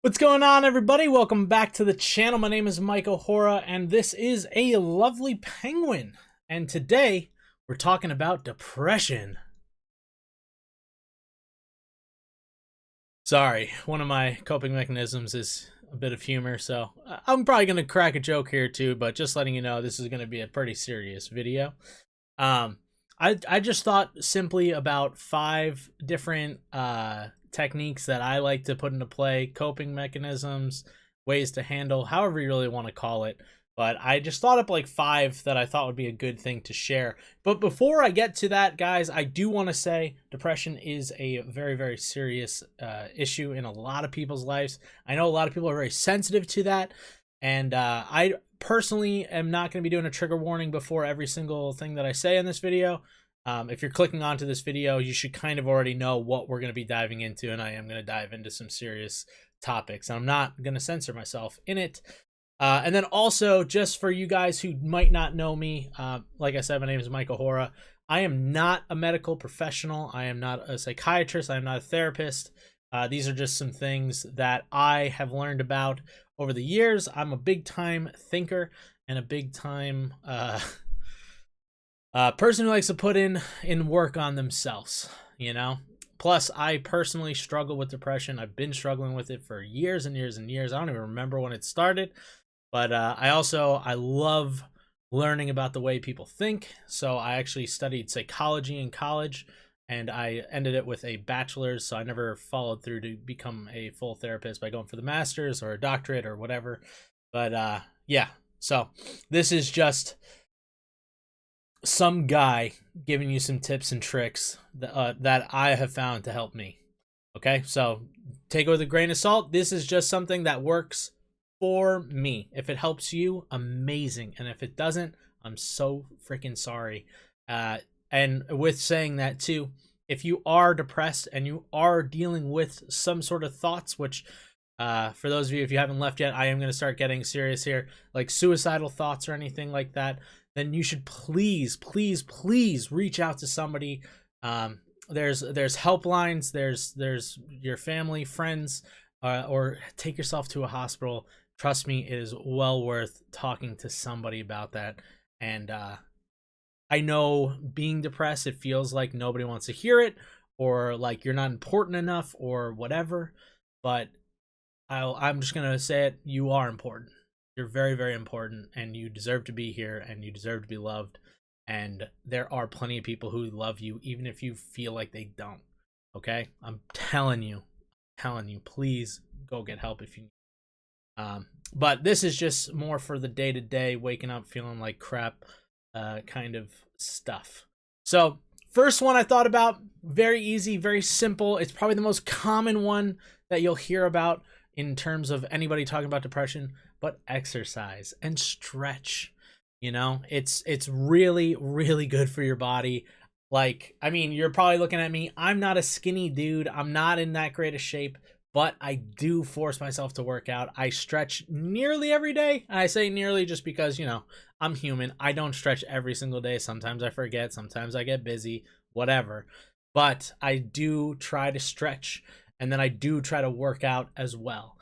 What's going on, everybody? Welcome back to the channel. My name is Mike O'Hora, and this is A Lovely Penguin. And today, we're talking about depression. Sorry, one of my coping mechanisms is a bit of humor, so I'm probably going to crack a joke here too, but just letting you know, this is going to be a pretty serious video. I just thought simply about 5 different techniques that I like to put into play, coping mechanisms, ways to handle, however you really want to call it. But I just thought up like 5 that I thought would be a good thing to share. But before I get to that, guys, I do want to say depression is a very, very serious issue in a lot of people's lives. I know a lot of people are very sensitive to that. And I personally am not going to be doing a trigger warning before every single thing that I say in this video. If you're clicking onto this video, you should kind of already know what we're going to be diving into, and I am going to dive into some serious topics. I'm not going to censor myself in it. And then also, just for you guys who might not know me, like I said, my name is Mike O'Hora. I am not a medical professional. I am not a psychiatrist. I am not a therapist. These are just some things that I have learned about over the years. I'm a big-time thinker and a big-time person who likes to put in work on themselves, you know? Plus, I personally struggle with depression. I've been struggling with it for years and years and years. I don't even remember when it started. But I love learning about the way people think. So I actually studied psychology in college, and I ended it with a bachelor's. So I never followed through to become a full therapist by going for the master's or a doctorate or whatever. But yeah, so this is just some guy giving you some tips and tricks that I have found to help me. Okay, so take it with a grain of salt. This is just something that works for me. If it helps you, amazing. And if it doesn't, I'm so freaking sorry. And with saying that too, if you are depressed and you are dealing with some sort of thoughts, which for those of you, if you haven't left yet, I am going to start getting serious here, like suicidal thoughts or anything like that, then you should please reach out to somebody. There's helplines, there's your family, friends, or take yourself to a hospital. Trust me, it is well worth talking to somebody about that. And I know being depressed, it feels like nobody wants to hear it, or like you're not important enough or whatever, but I'm just gonna say it, you are important. You're very, very important, and you deserve to be here, and you deserve to be loved. And there are plenty of people who love you, even if you feel like they don't. Okay? I'm telling you, please go get help if you need. But this is just more for the day-to-day, waking up feeling like crap kind of stuff. So, first one I thought about, very easy, very simple. It's probably the most common one that you'll hear about in terms of anybody talking about depression, but exercise and stretch. You know, it's really, really good for your body. Like, I mean, you're probably looking at me. I'm not a skinny dude. I'm not in that great a shape, but I do force myself to work out. I stretch nearly every day. And I say nearly just because, you know, I'm human. I don't stretch every single day. Sometimes I forget. Sometimes I get busy, whatever. But I do try to stretch. And then I do try to work out as well.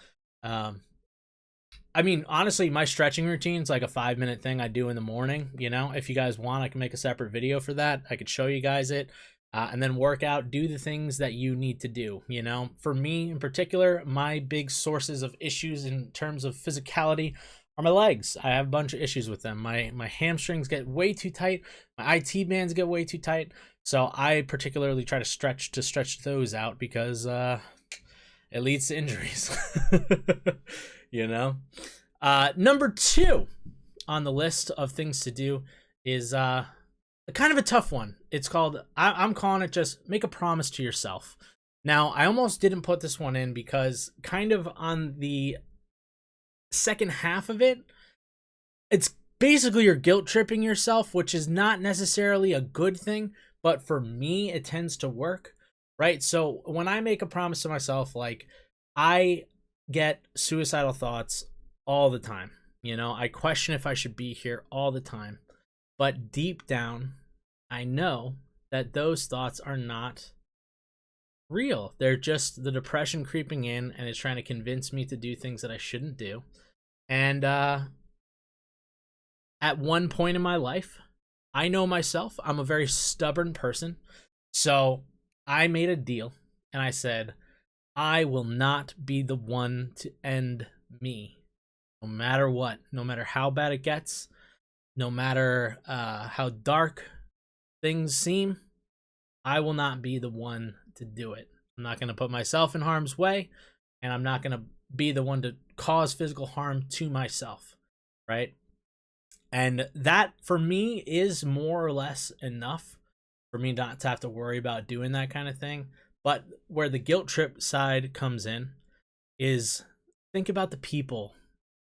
I mean, honestly, my stretching routine's like a 5-minute thing I do in the morning. You know, if you guys want, I can make a separate video for that. I could show you guys it. And then work out, do the things that you need to do. You know, for me in particular, my big sources of issues in terms of physicality are my legs. I have a bunch of issues with them. My hamstrings get way too tight. My IT bands get way too tight. So I particularly try to stretch those out because it leads to injuries. You know? Number 2 on the list of things to do is kind of a tough one. It's called, I'm calling it just make a promise to yourself. Now, I almost didn't put this one in because kind of on the second half of it, it's basically you're guilt tripping yourself, which is not necessarily a good thing, but for me, it tends to work, right? So when I make a promise to myself, like I get suicidal thoughts all the time. You know, I question if I should be here all the time. But deep down, I know that those thoughts are not real. They're just the depression creeping in, and it's trying to convince me to do things that I shouldn't do. And at one point in my life, I know myself, I'm a very stubborn person. So I made a deal and I said, I will not be the one to end me, no matter what, no matter how bad it gets, no matter how dark things seem. I will not be the one to do it. I'm not going to put myself in harm's way, and I'm not going to be the one to cause physical harm to myself, right? And that, for me, is more or less enough for me not to have to worry about doing that kind of thing. But where the guilt trip side comes in is, think about the people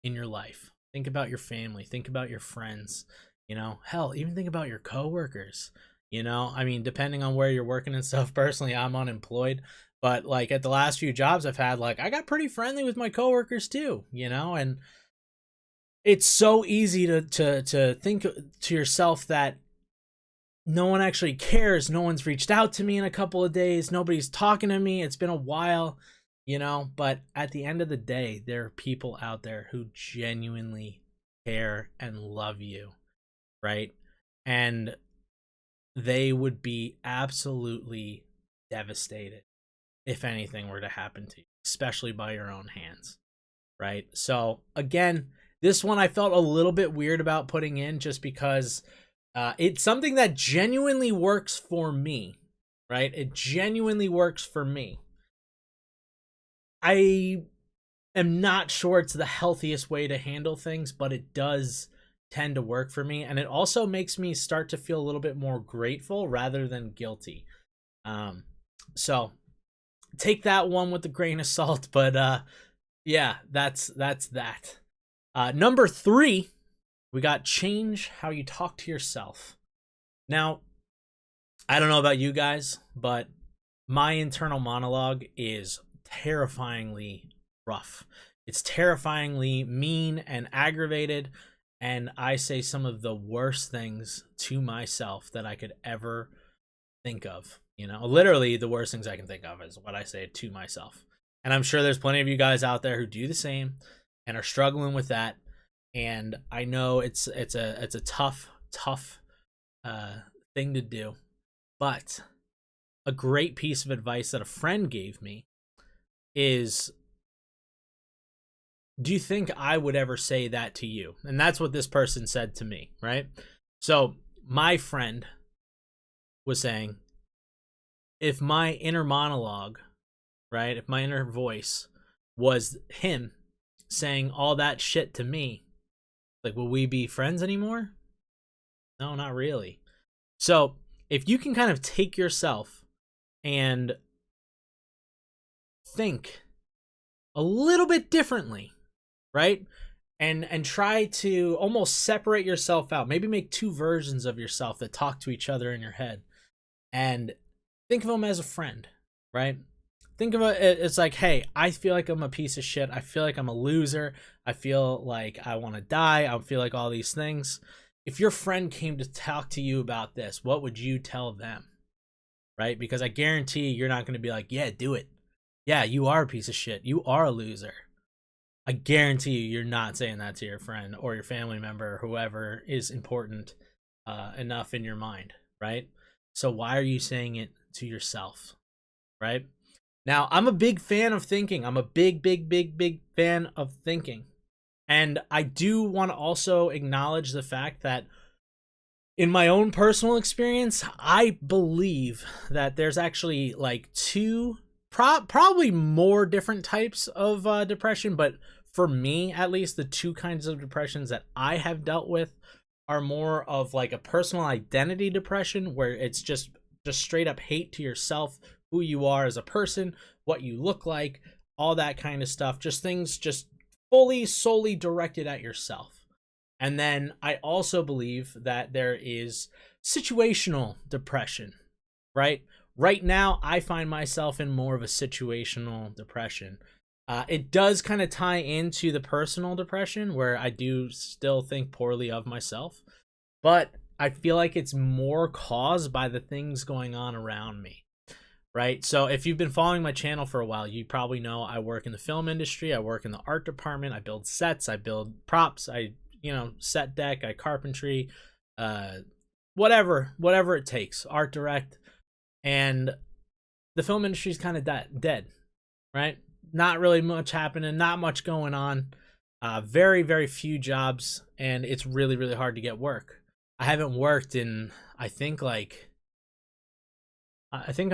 in your life. Think about your family. Think about your friends. You know, hell, even think about your coworkers. You know, I mean, depending on where you're working and stuff. Personally, I'm unemployed. But like at the last few jobs I've had, like I got pretty friendly with my coworkers too, you know, and it's so easy to think to yourself that no one actually cares. No one's reached out to me in a couple of days. Nobody's talking to me. It's been a while, you know, but at the end of the day, there are people out there who genuinely care and love you, right? And they would be absolutely devastated if anything were to happen to you, especially by your own hands, right? So again, this one I felt a little bit weird about putting in just because it's something that genuinely works for me, right? It genuinely works for me. I am not sure it's the healthiest way to handle things, but it does tend to work for me. And it also makes me start to feel a little bit more grateful rather than guilty. So take that one with a grain of salt, but yeah, that's that. Number 3, we got change how you talk to yourself. Now, I don't know about you guys, but my internal monologue is terrifyingly rough. It's terrifyingly mean and aggravated, and I say some of the worst things to myself that I could ever think of. You know, literally the worst things I can think of is what I say to myself. And I'm sure there's plenty of you guys out there who do the same and are struggling with that. And I know it's a tough thing to do. But a great piece of advice that a friend gave me is, do you think I would ever say that to you? And that's what this person said to me, right? So my friend was saying, if my inner monologue, right, if my inner voice was him saying all that shit to me, like, will we be friends anymore? No, not really. So if you can kind of take yourself and think a little bit differently, right? And try to almost separate yourself out. Maybe make 2 versions of yourself that talk to each other in your head. And think of them as a friend, right? Think of it, it's like, hey, I feel like I'm a piece of shit. I feel like I'm a loser. I feel like I want to die. I feel like all these things. If your friend came to talk to you about this, what would you tell them? Right? Because I guarantee you're not going to be like, yeah, do it. Yeah, you are a piece of shit. You are a loser. I guarantee you're not saying that to your friend or your family member or whoever is important enough in your mind, right? So why are you saying it to yourself, right? Now, I'm a big fan of thinking. I'm a big fan of thinking. And I do want to also acknowledge the fact that in my own personal experience, I believe that there's actually like 2, probably more different types of depression, but for me, at least, the 2 kinds of depressions that I have dealt with are more of like a personal identity depression, where it's just straight up hate to yourself, who you are as a person, what you look like, all that kind of stuff. Just things just fully, solely directed at yourself. And then I also believe that there is situational depression, right? Right now, I find myself in more of a situational depression. It does kind of tie into the personal depression, where I do still think poorly of myself, but I feel like it's more caused by the things going on around me. right? So if you've been following my channel for a while, you probably know I work in the film industry. I work in the art department. I build sets. I build props. Set deck. I carpentry, uh, whatever it takes. Art direct, and the film industry is kind of dead, right? Not really much happening. Not much going on. Very, very few jobs, and it's really, really hard to get work. I haven't worked in, I think I'm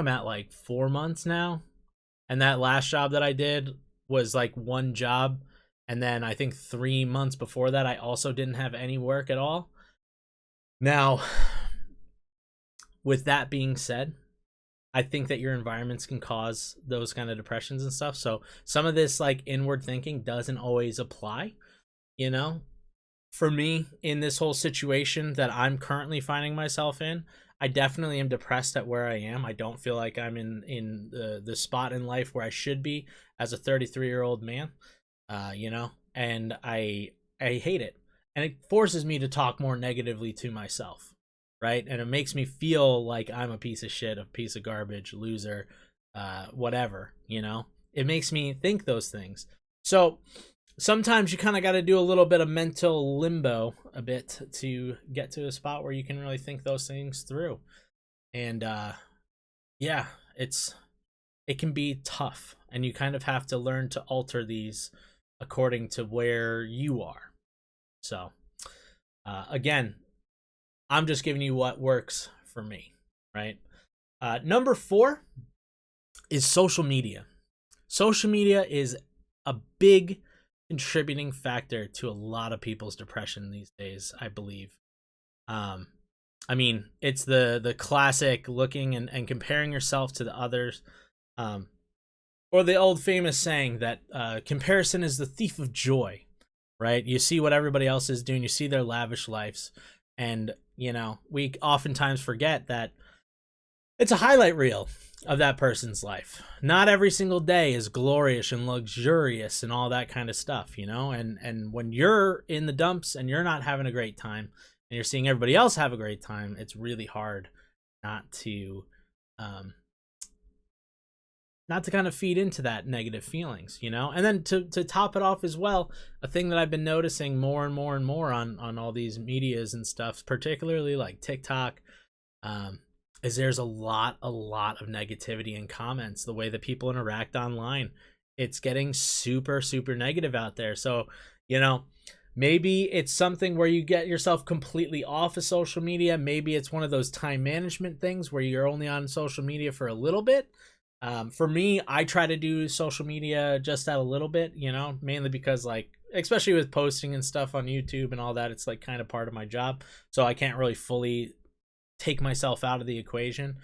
at like 4 months now. And that last job that I did was like one job. And then I think 3 months before that, I also didn't have any work at all. Now, with that being said, I think that your environments can cause those kind of depressions and stuff. So some of this like inward thinking doesn't always apply, you know? For me, in this whole situation that I'm currently finding myself in, I definitely am depressed at where I am. I don't feel like I'm in the spot in life where I should be as a 33-year-old man, and I hate it. And it forces me to talk more negatively to myself, right? And it makes me feel like I'm a piece of shit, a piece of garbage, loser, whatever, It makes me think those things. So sometimes you kind of got to do a little bit of mental limbo a bit to get to a spot where you can really think those things through. And it can be tough, and you kind of have to learn to alter these according to where you are. So again, I'm just giving you what works for me, right? Number 4 is social media. Social media is a big contributing factor to a lot of people's depression these days, I believe. It's the classic looking and comparing yourself to the others, or the old famous saying that comparison is the thief of joy, right? You see what everybody else is doing, you see their lavish lives, and we oftentimes forget that it's a highlight reel of that person's life. Not every single day is glorious and luxurious and all that kind of stuff, and when you're in the dumps and you're not having a great time and you're seeing everybody else have a great time, it's really hard not to kind of feed into that negative feelings, and then to top it off as well, a thing that I've been noticing more and more and more on all these medias and stuff, particularly like TikTok, is there's a lot of negativity in comments. The way that people interact online, it's getting super, super negative out there. So, maybe it's something where you get yourself completely off of social media. Maybe it's one of those time management things where you're only on social media for a little bit. For me, I try to do social media just at a little bit, mainly because, like, especially with posting and stuff on YouTube and all that, it's like kind of part of my job. So I can't really fully take myself out of the equation,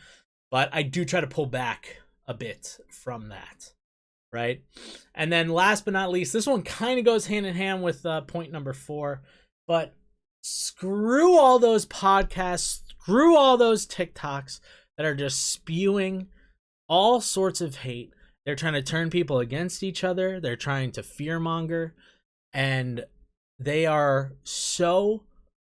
but I do try to pull back a bit from that, right? And then last but not least, this one kind of goes hand in hand with point number 4, but screw all those podcasts, screw all those TikToks that are just spewing all sorts of hate. They're trying to turn people against each other. They're trying to fearmonger, and they are so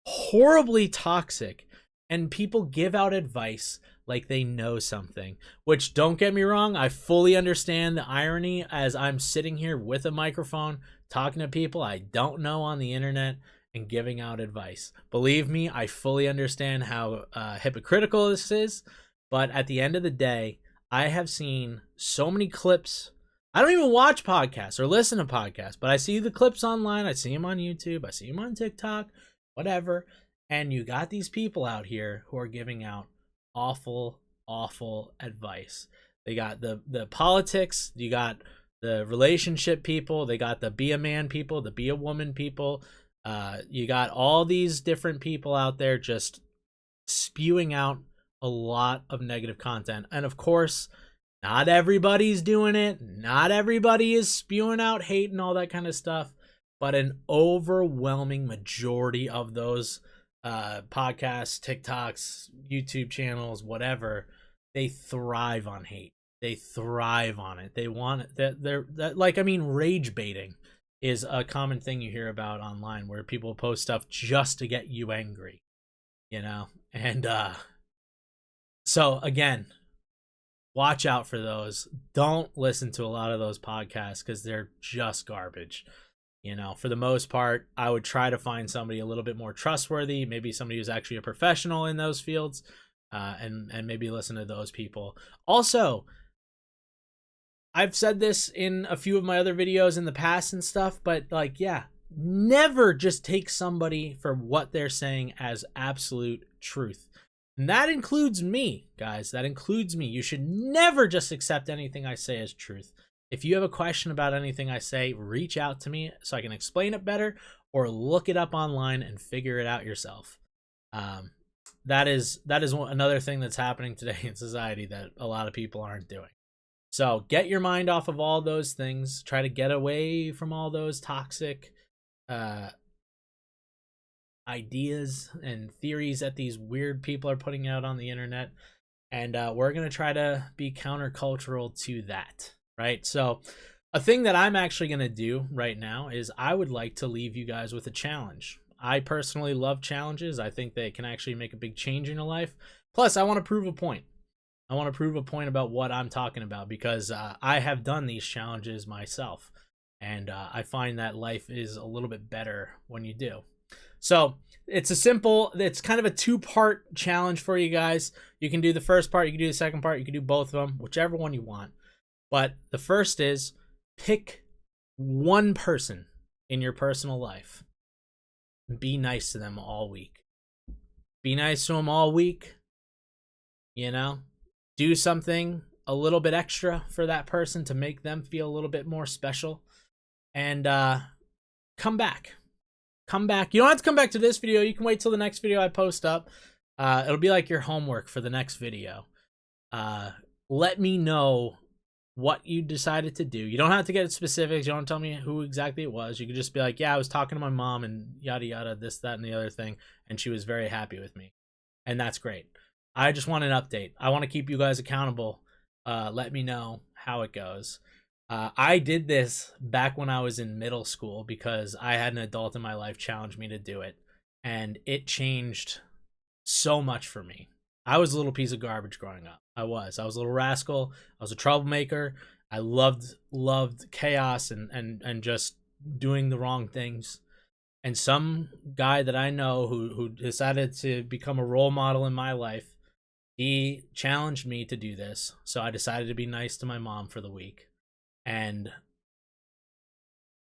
horribly toxic. And people give out advice like they know something, which, don't get me wrong, I fully understand the irony as I'm sitting here with a microphone talking to people I don't know on the internet and giving out advice. Believe me, I fully understand how hypocritical this is, but at the end of the day, I have seen so many clips. I don't even watch podcasts or listen to podcasts, but I see the clips online. I see them on YouTube. I see them on TikTok, whatever. And you got these people out here who are giving out awful, awful advice. They got the politics, you got the relationship people, they got the be a man people, the be a woman people. You got all these different people out there just spewing out a lot of negative content. And of course, not everybody's doing it. Not everybody is spewing out hate and all that kind of stuff. But an overwhelming majority of those podcasts, TikToks, YouTube channels, whatever, they thrive on hate. They thrive on it. They want it. Rage baiting is a common thing you hear about online, where people post stuff just to get you angry, and so again, watch out for those. Don't listen to a lot of those podcasts because they're just garbage. You know, for the most part, I would try to find somebody a little bit more trustworthy, maybe somebody who's actually a professional in those fields, and maybe listen to those people. Also, I've said this in a few of my other videos in the past and stuff, but like, yeah, never just take somebody for what they're saying as absolute truth. And that includes me, guys. That includes me. You should never just accept anything I say as truth. If you have a question about anything I say, reach out to me so I can explain it better, or look it up online and figure it out yourself. That is another thing that's happening today in society that a lot of people aren't doing. So get your mind off of all those things. Try to get away from all those toxic ideas and theories that these weird people are putting out on the internet. And we're going to try to be countercultural to that, right? So a thing that I'm actually going to do right now is I would like to leave you guys with a challenge. I personally love challenges. I think they can actually make a big change in your life. Plus, I want to prove a point. I want to prove a point about what I'm talking about because I have done these challenges myself. And I find that life is a little bit better when you do. So it's kind of a 2-part challenge for you guys. You can do the first part, you can do the second part, you can do both of them, whichever one you want. But the first is pick one person in your personal life. Be nice to them all week. Be nice to them all week. You know, do something a little bit extra for that person to make them feel a little bit more special. And come back. Come back. You don't have to come back to this video. You can wait till the next video I post up. It'll be like your homework for the next video. Let me know what you decided to do. You don't have to get specifics. You don't tell me who exactly it was. You could just be like, yeah, I was talking to my mom and yada yada, this, that, and the other thing, and she was very happy with me. And that's great. I just want an update. I want to keep you guys accountable. Let me know how it goes. I did this back when I was in middle school because I had an adult in my life challenge me to do it. And it changed so much for me. I was a little piece of garbage growing up. I was a little rascal. I was a troublemaker. I loved chaos and just doing the wrong things. And some guy that I know who decided to become a role model in my life, he challenged me to do this. So I decided to be nice to my mom for the week. And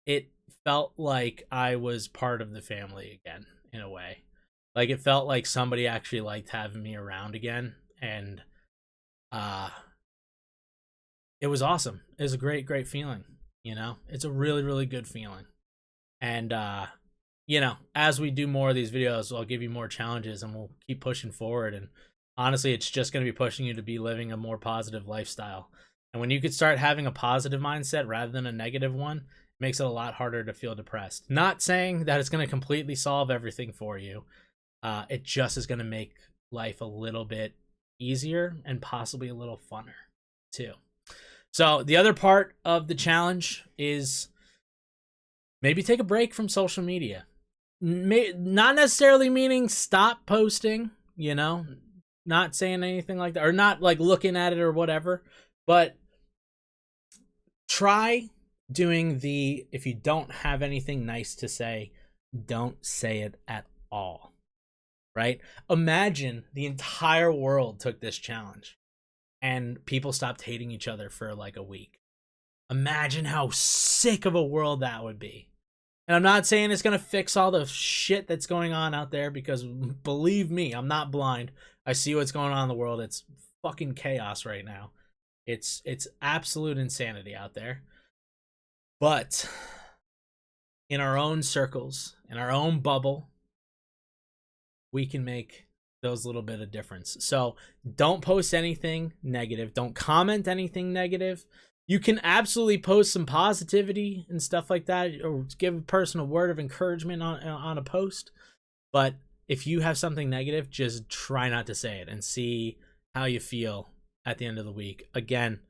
it felt like I was part of the family again, in a way. Like, it felt like somebody actually liked having me around again. And it was awesome. It was a great feeling, you know? It's a really, really good feeling. And, you know, as we do more of these videos, I'll give you more challenges and we'll keep pushing forward. And honestly, it's just going to be pushing you to be living a more positive lifestyle. And when you could start having a positive mindset rather than a negative one, it makes it a lot harder to feel depressed. Not saying that it's going to completely solve everything for you. It just is going to make life a little bit easier and possibly a little funner too. So the other part of the challenge is maybe take a break from social media. Not necessarily meaning stop posting, you know, not saying anything like that, or not like looking at it or whatever, but try doing if you don't have anything nice to say, don't say it at all, right? Imagine the entire world took this challenge and people stopped hating each other for like a week. Imagine how sick of a world that would be. And I'm not saying it's going to fix all the shit that's going on out there, because believe me, I'm not blind. I see what's going on in the world. It's fucking chaos right now. It's absolute insanity out there. But in our own circles, in our own bubble, we can make those little bit of difference. So don't post anything negative. Don't comment anything negative. You can absolutely post some positivity and stuff like that, or give a person a word of encouragement on a post. But if you have something negative, just try not to say it and see how you feel at the end of the week. Again,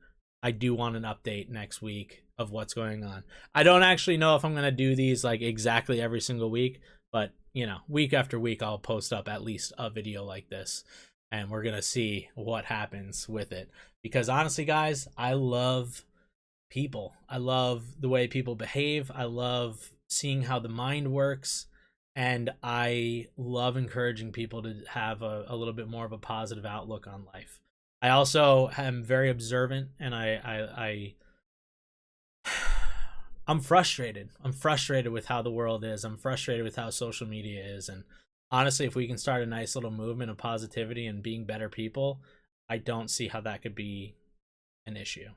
I do want an update next week of what's going on. I don't actually know if I'm going to do these like exactly every single week, but you know, week after week, I'll post up at least a video like this. and we're gonna see what happens with it. Because honestly, guys, I love people. I love the way people behave. I love seeing how the mind works, and I love encouraging people to have a little bit more of a positive outlook on life. I also am very observant, and I'm frustrated. I'm frustrated with how the world is. I'm frustrated with how social media is. And honestly, if we can start a nice little movement of positivity and being better people, I don't see how that could be an issue.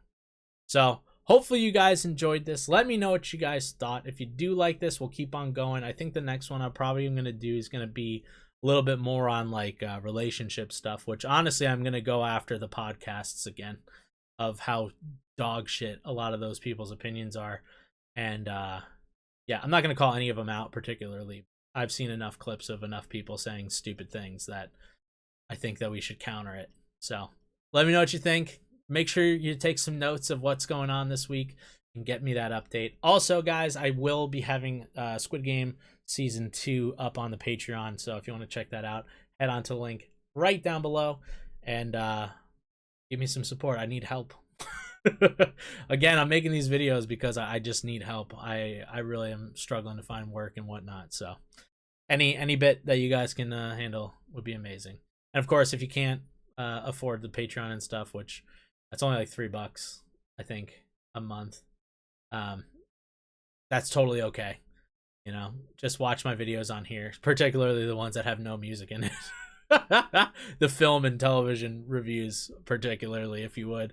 So hopefully you guys enjoyed this. Let me know what you guys thought. If you do like this, we'll keep on going. I think the next one I'm probably going to do is going to be a little bit more on like relationship stuff, which honestly I'm going to go after the podcasts again of how dog shit a lot of those people's opinions are. And yeah, I'm not going to call any of them out particularly. I've seen enough clips of enough people saying stupid things that I think that we should counter it. So let me know what you think. Make sure you take some notes of what's going on this week and get me that update. Also, guys, I will be having Squid Game Season 2 up on the Patreon. So if you want to check that out, head on to the link right down below and give me some support. I need help. Again, I'm making these videos because I just need help. I really am struggling to find work and whatnot. So any bit that you guys can handle would be amazing. And of course, if you can't afford the Patreon and stuff, which that's only like $3, I think, a month, that's totally okay. You know, just watch my videos on here, particularly the ones that have no music in it. The film and television reviews, particularly, if you would.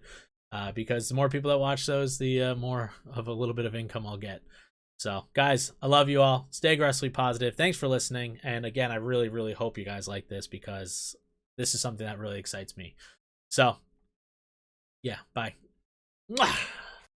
Because the more people that watch those, the more of a little bit of income I'll get. So, guys, I love you all. Stay aggressively positive. Thanks for listening. And again, I really, really hope you guys like this because this is something that really excites me. So, yeah, bye. Mwah!